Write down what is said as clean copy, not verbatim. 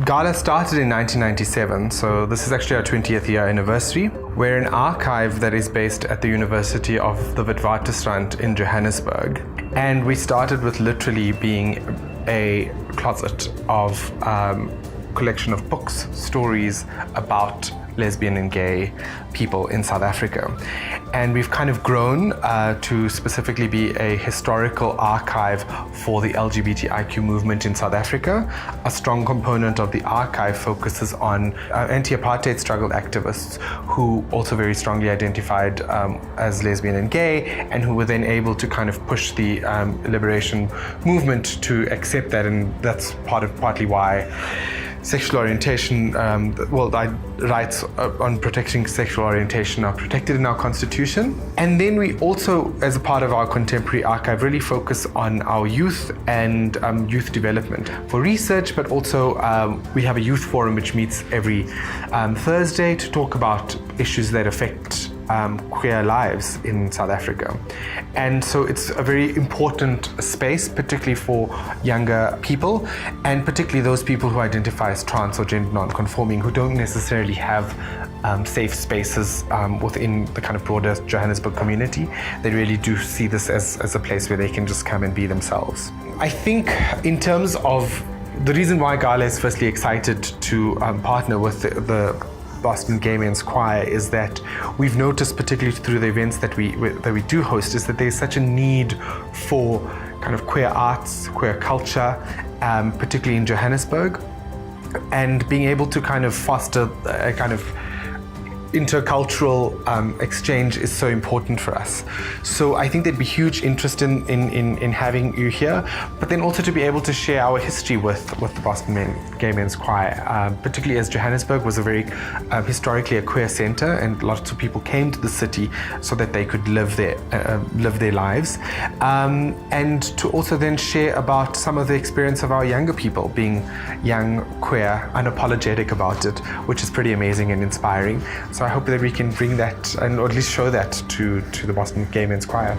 GALA started in 1997, so this is actually our 20th year anniversary. We're an archive that is based at the University of the Witwatersrand in Johannesburg. And we started with literally being a closet of collection of books, stories about lesbian and gay people in South Africa. And we've kind of grown to specifically be a historical archive for the LGBTIQ movement in South Africa. A strong component of the archive focuses on anti-apartheid struggle activists who also very strongly identified as lesbian and gay, and who were then able to kind of push the liberation movement to accept that, and that's partly why sexual orientation, rights on protecting sexual orientation are protected in our constitution. And then we also, as a part of our contemporary archive, really focus on our youth and youth development for research, but also we have a youth forum which meets every Thursday to talk about issues that affect queer lives in South Africa. And so it's a very important space, particularly for younger people, and particularly those people who identify as trans or gender non-conforming, who don't necessarily have safe spaces within the kind of broader Johannesburg community. They really do see this as a place where they can just come and be themselves. I think in terms of the reason why GALA is firstly excited to partner with the Boston Gay Men's Choir is that we've noticed, particularly through the events that we do host, is that there's such a need for kind of queer arts, queer culture, particularly in Johannesburg, and being able to kind of foster a kind of intercultural exchange is so important for us. So I think there'd be huge interest in having you here, but then also to be able to share our history with the Boston Gay Men's Choir, particularly as Johannesburg was a very historically a queer center, and lots of people came to the city so that they could live their lives, and to also then share about some of the experience of our younger people, being young, queer, unapologetic about it, which is pretty amazing and inspiring. So I hope that we can bring that, or at least show that, to the Boston Gay Men's Choir.